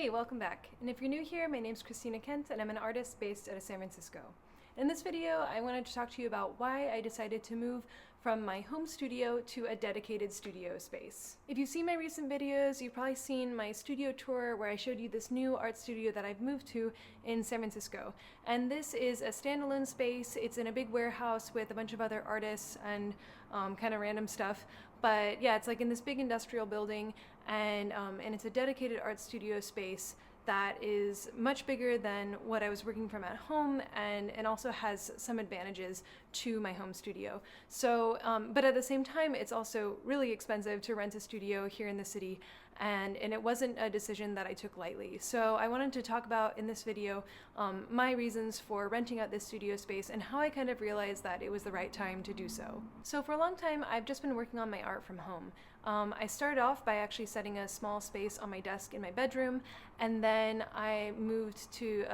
Hey, welcome back. And if you're new here, my name's Christina Kent and I'm an artist based out of San Francisco. In this video, I wanted to talk to you about why I decided to move from my home studio to a dedicated studio space. If you've seen my recent videos, you've probably seen my studio tour where I showed you this new art studio that I've moved to in San Francisco. And this is a standalone space. It's in a big warehouse with a bunch of other artists and kind of random stuff. But yeah, it's like in this big industrial building, and it's a dedicated art studio space that is much bigger than what I was working from at home, and also has some advantages to my home studio. So, but at the same time, it's also really expensive to rent a studio here in the city, and it wasn't a decision that I took lightly. So I wanted to talk about in this video my reasons for renting out this studio space and how I kind of realized that it was the right time to do so. So for a long time, I've just been working on my art from home. I started off by actually setting a small space on my desk in my bedroom, and then I moved to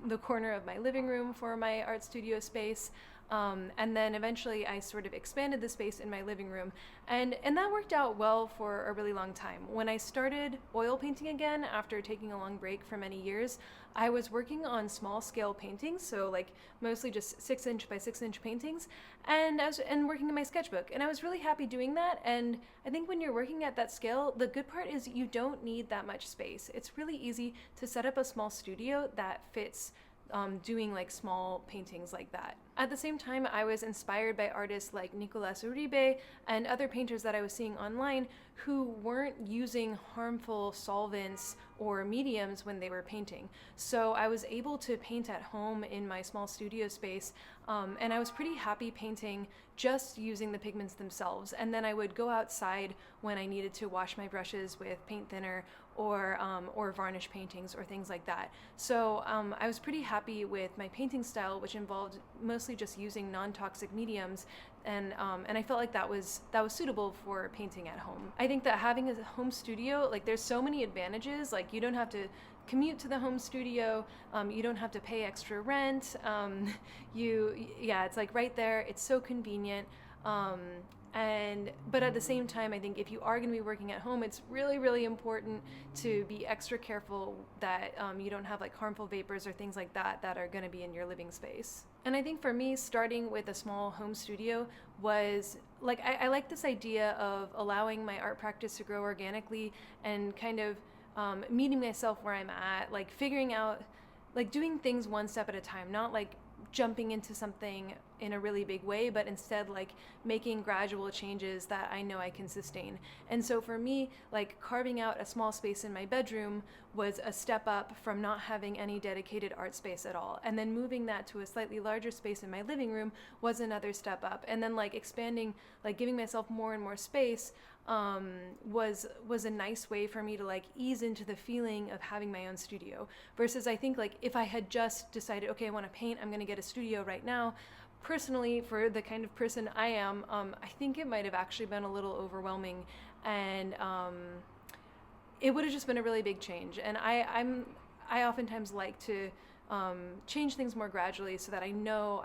the corner of my living room for my art studio space. And then eventually I sort of expanded the space in my living room, and that worked out well for a really long time. When I started oil painting again after taking a long break for many years, I was working on small scale paintings, so like mostly just 6" by 6" paintings, and I was working in my sketchbook, and I was really happy doing that. And I think when you're working at that scale, the good part is you don't need that much space. It's really easy to set up a small studio that fits doing like small paintings like that. At the same time, I was inspired by artists like Nicolas Uribe and other painters that I was seeing online who weren't using harmful solvents or mediums when they were painting. So I was able to paint at home in my small studio space, and I was pretty happy painting just using the pigments themselves. And then I would go outside when I needed to wash my brushes with paint thinner or varnish paintings or things like that. So I was pretty happy with my painting style, which involved mostly just using non-toxic mediums, and I felt like that was suitable for painting at home. I think that having a home studio, like there's so many advantages. Like you don't have to commute to the home studio, you don't have to pay extra rent, it's like right there, it's so convenient. But at the same time, I think if you are going to be working at home, it's really, really important to be extra careful that you don't have like harmful vapors or things like that that are going to be in your living space. And I think for me, starting with a small home studio was like, I like this idea of allowing my art practice to grow organically and kind of meeting myself where I'm at, like figuring out, like doing things one step at a time, not like jumping into something in a really big way, but instead like making gradual changes that I know I can sustain. And so for me, like carving out a small space in my bedroom was a step up from not having any dedicated art space at all. And then moving that to a slightly larger space in my living room was another step up. And then like expanding, like giving myself more and more space was a nice way for me to like ease into the feeling of having my own studio. Versus I think like if I had just decided, okay, I want to paint, I'm going to get a studio right now. Personally, for the kind of person I am, I think it might have actually been a little overwhelming, and it would have just been a really big change. And I oftentimes like to change things more gradually so that I know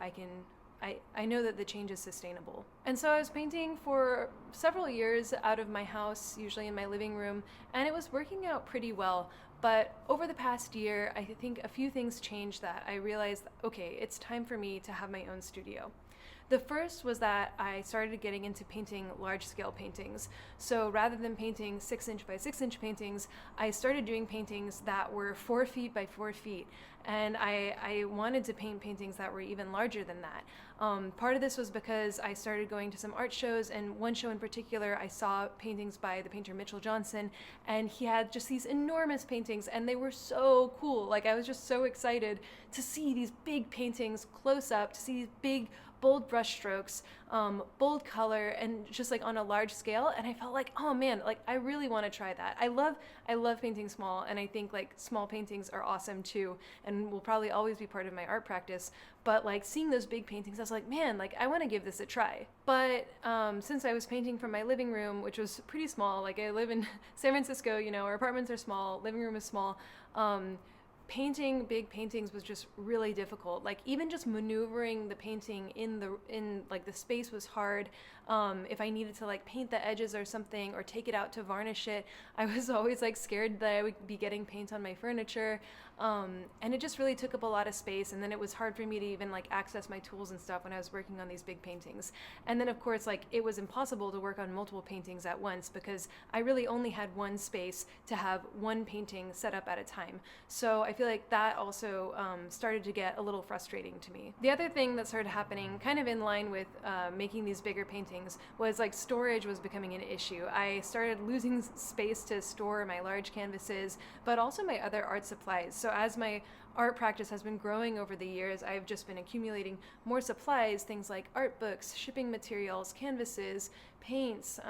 I know that the change is sustainable. And so I was painting for several years out of my house, usually in my living room, and it was working out pretty well. But over the past year, I think a few things changed that I realized, okay, it's time for me to have my own studio. The first was that I started getting into painting large-scale paintings. So rather than painting 6" by 6" paintings, I started doing paintings that were 4 feet by 4 feet. And I wanted to paint paintings that were even larger than that. Part of this was because I started going to some art shows, and one show in particular, I saw paintings by the painter Mitchell Johnson, and he had just these enormous paintings, and they were so cool. Like I was just so excited to see these big paintings close up, to see these big, bold brush strokes, bold color, and just like on a large scale. And I felt like, oh man, like I really want to try that. I love painting small, and I think like small paintings are awesome too, and will probably always be part of my art practice. But like seeing those big paintings, I was like, man, like I want to give this a try. But since I was painting from my living room, which was pretty small, like I live in San Francisco, you know, our apartments are small, living room is small, painting big paintings was just really difficult. Like even just maneuvering the painting in like the space was hard. If I needed to like paint the edges or something or take it out to varnish it, I was always like scared that I would be getting paint on my furniture. And it just really took up a lot of space, and then it was hard for me to even like access my tools and stuff when I was working on these big paintings. And then of course like it was impossible to work on multiple paintings at once because I really only had one space to have one painting set up at a time. So I feel like that also started to get a little frustrating to me. The other thing that started happening kind of in line with making these bigger paintings was like storage was becoming an issue. I started losing space to store my large canvases, but also my other art supplies. So as my art practice has been growing over the years, I've just been accumulating more supplies, things like art books, shipping materials, canvases, paints,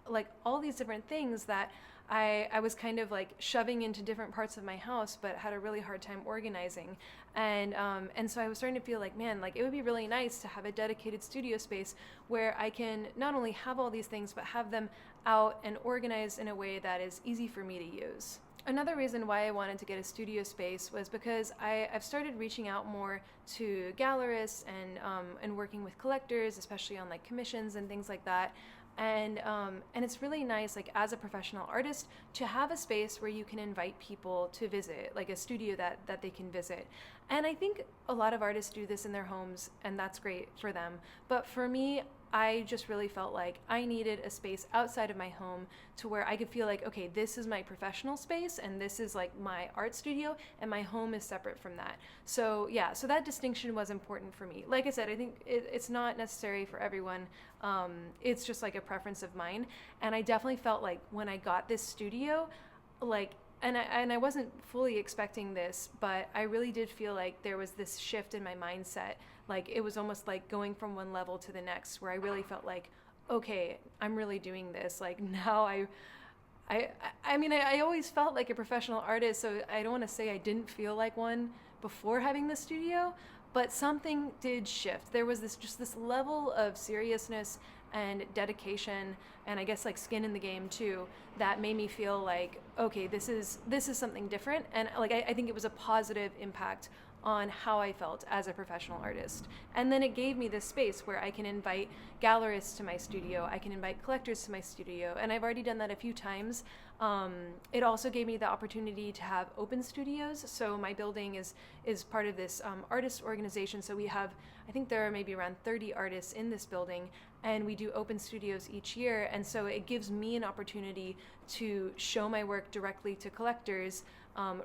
like all these different things that I was kind of like shoving into different parts of my house, but had a really hard time organizing. And so I was starting to feel like, man, like it would be really nice to have a dedicated studio space where I can not only have all these things, but have them out and organized in a way that is easy for me to use. Another reason why I wanted to get a studio space was because I've started reaching out more to gallerists and working with collectors, especially on like commissions and things like that. And it's really nice, like as a professional artist, to have a space where you can invite people to visit, like a studio that they can visit. And I think a lot of artists do this in their homes, and that's great for them. But for me, I just really felt like I needed a space outside of my home to where I could feel like, okay, this is my professional space and this is like my art studio and my home is separate from that. So yeah, so that distinction was important for me. Like I said, I think it's not necessary for everyone. It's just like a preference of mine. And I definitely felt like when I got this studio, like, and I wasn't fully expecting this, but I really did feel like there was this shift in my mindset. Like it was almost like going from one level to the next, where I really felt like, okay, I'm really doing this. Like now I mean, I always felt like a professional artist, so I don't want to say I didn't feel like one before having the studio, but something did shift. There was this level of seriousness and dedication, and I guess like skin in the game too, that made me feel like, okay, this is something different. And like I think it was a positive impact on how I felt as a professional artist. And then it gave me this space where I can invite gallerists to my studio, I can invite collectors to my studio, and I've already done that a few times. It also gave me the opportunity to have open studios. So my building is part of this artist organization. So we have, I think there are maybe around 30 artists in this building, and we do open studios each year. And so it gives me an opportunity to show my work directly to collectors,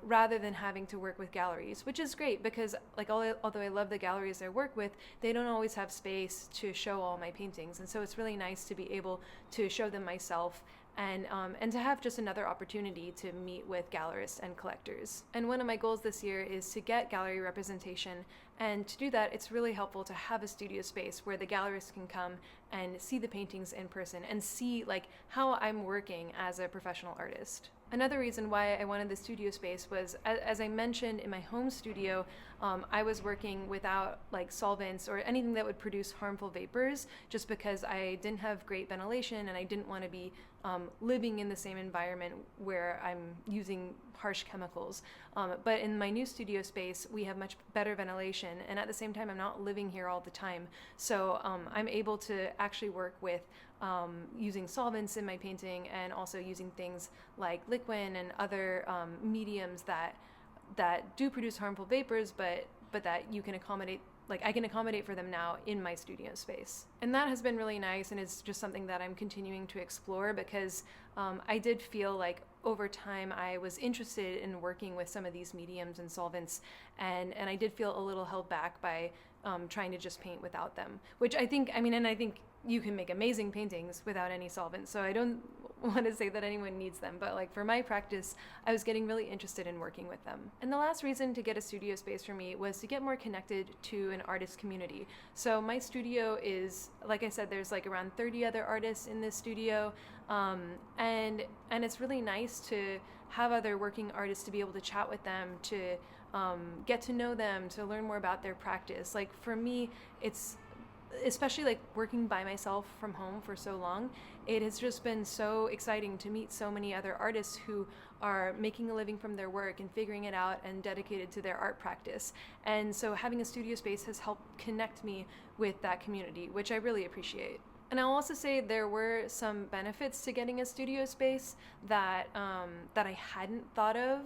rather than having to work with galleries, which is great because like although I love the galleries I work with, they don't always have space to show all my paintings. And so it's really nice to be able to show them myself and to have just another opportunity to meet with gallerists and collectors. And one of my goals this year is to get gallery representation, and to do that, it's really helpful to have a studio space where the gallerists can come and see the paintings in person and see like how I'm working as a professional artist. Another reason why I wanted the studio space was, as I mentioned, in my home studio, I was working without like solvents or anything that would produce harmful vapors, just because I didn't have great ventilation and I didn't want to be living in the same environment where I'm using harsh chemicals. But in my new studio space, we have much better ventilation, and at the same time, I'm not living here all the time. So I'm able to actually work with using solvents in my painting, and also using things like liquid and other mediums that do produce harmful vapors, but that you can accommodate, like I can accommodate for them now in my studio space. And that has been really nice, and it's just something that I'm continuing to explore because I did feel like over time I was interested in working with some of these mediums and solvents, and I did feel a little held back by trying to just paint without them, which I think you can make amazing paintings without any solvents, so I don't want to say that anyone needs them, but like for my practice, I was getting really interested in working with them. And the last reason to get a studio space for me was to get more connected to an artist community. So my studio is, like I said, there's like around 30 other artists in this studio, and it's really nice to have other working artists, to be able to chat with them, to get to know them, to learn more about their practice. Like for me, it's especially like working by myself from home for so long, it has just been so exciting to meet so many other artists who are making a living from their work and figuring it out and dedicated to their art practice. And so having a studio space has helped connect me with that community, which I really appreciate. And I'll also say there were some benefits to getting a studio space that that I hadn't thought of,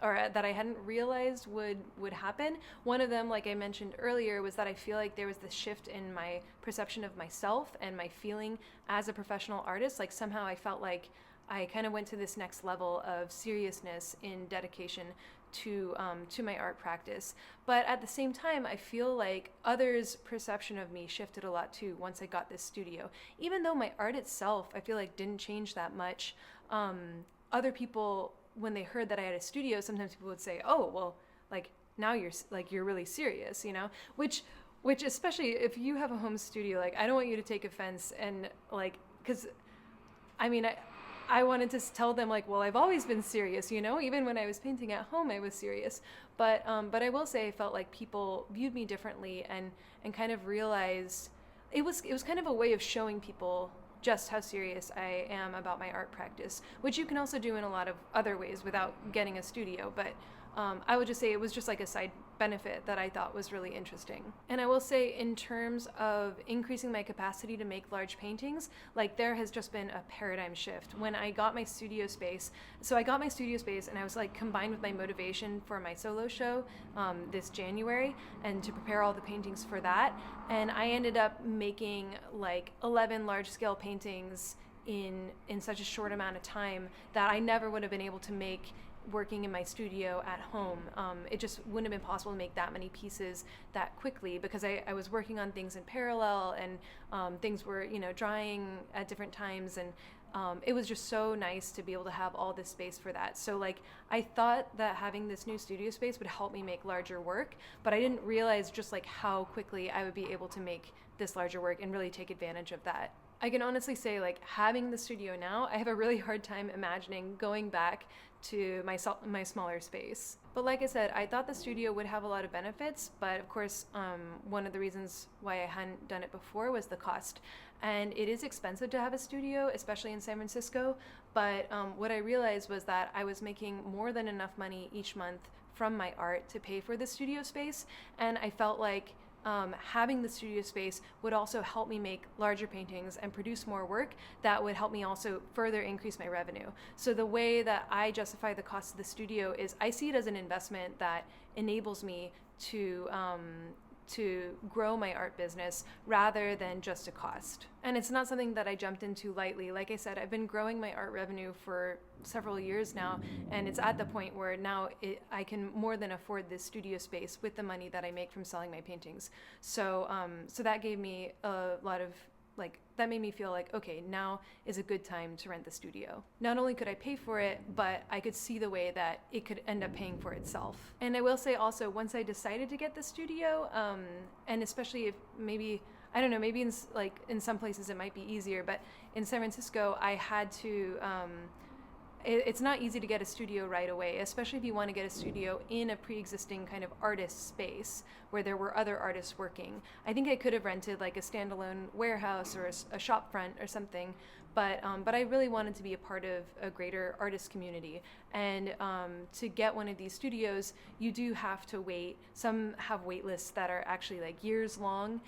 or that I hadn't realized would happen. One of them, like I mentioned earlier, was that I feel like there was this shift in my perception of myself and my feeling as a professional artist. Like somehow I felt like I kind of went to this next level of seriousness in dedication to my art practice. But at the same time, I feel like others' perception of me shifted a lot too once I got this studio. Even though my art itself, I feel like didn't change that much, other people, when they heard that I had a studio, sometimes people would say, "Oh, well, like now you're really serious," you know, which especially if you have a home studio, like I don't want you to take offense and like, because I mean, I wanted to tell them like, well, I've always been serious, you know, even when I was painting at home, I was serious. But I will say I felt like people viewed me differently and kind of realized it was kind of a way of showing people just how serious I am about my art practice, which you can also do in a lot of other ways without getting a studio. But I would just say it was just like a side benefit that I thought was really interesting. And I will say, in terms of increasing my capacity to make large paintings, like there has just been a paradigm shift. When I got my studio space, so I got my studio space and I was like combined with my motivation for my solo show this January and to prepare all the paintings for that. And I ended up making like 11 large scale paintings in such a short amount of time that I never would have been able to make working in my studio at home. It just wouldn't have been possible to make that many pieces that quickly because I was working on things in parallel and things were, you know, drying at different times, and it was just so nice to be able to have all this space for that. So like I thought that having this new studio space would help me make larger work, but I didn't realize just like how quickly I would be able to make this larger work and really take advantage of that. I can honestly say, like, having the studio now, I have a really hard time imagining going back to my smaller space. But like I said, I thought the studio would have a lot of benefits, but of course, one of the reasons why I hadn't done it before was the cost. And it is expensive to have a studio, especially in San Francisco, but what I realized was that I was making more than enough money each month from my art to pay for the studio space, and I felt like having the studio space would also help me make larger paintings and produce more work that would help me also further increase my revenue. So the way that I justify the cost of the studio is I see it as an investment that enables me to grow my art business rather than just a cost. And it's not something that I jumped into lightly. Like I said, I've been growing my art revenue for several years now, and it's at the point where now I can more than afford this studio space with the money that I make from selling my paintings. So so that gave me a lot of, like, that made me feel like, okay, now is a good time to rent the studio. Not only could I pay for it, but I could see the way that it could end up paying for itself. And I will say also, once I decided to get the studio, and especially if maybe, I don't know, maybe in some places it might be easier, but in San Francisco, I had to, it's not easy to get a studio right away, especially if you want to get a studio in a pre-existing kind of artist space where there were other artists working. I think I could have rented like a standalone warehouse or a shop front or something, but I really wanted to be a part of a greater artist community. And to get one of these studios, you do have to wait. Some have wait lists that are actually like years long.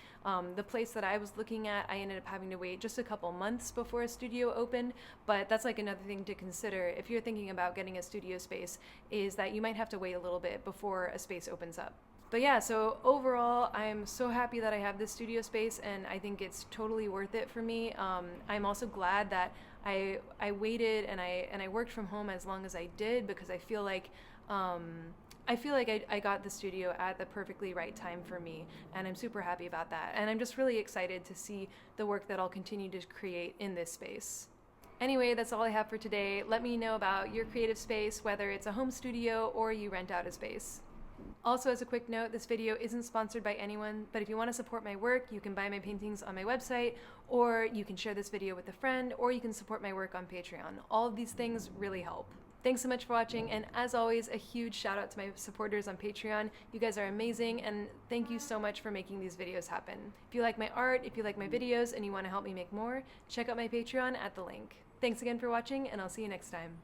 The place that I was looking at, I ended up having to wait just a couple months before a studio opened, but that's like another thing to consider if you're thinking about getting a studio space, is that you might have to wait a little bit before a space opens up. But yeah, so overall, I'm so happy that I have this studio space, and I think it's totally worth it for me. I'm also glad that I waited and I worked from home as long as I did, because I feel like I got the studio at the perfectly right time for me, and I'm super happy about that. And I'm just really excited to see the work that I'll continue to create in this space. Anyway, that's all I have for today. Let me know about your creative space, whether it's a home studio or you rent out a space. Also, as a quick note, this video isn't sponsored by anyone, but if you want to support my work, you can buy my paintings on my website, or you can share this video with a friend, or you can support my work on Patreon. All of these things really help. Thanks so much for watching, and as always, a huge shout out to my supporters on Patreon. You guys are amazing, and thank you so much for making these videos happen. If you like my art, if you like my videos, and you want to help me make more, check out my Patreon at the link. Thanks again for watching, and I'll see you next time.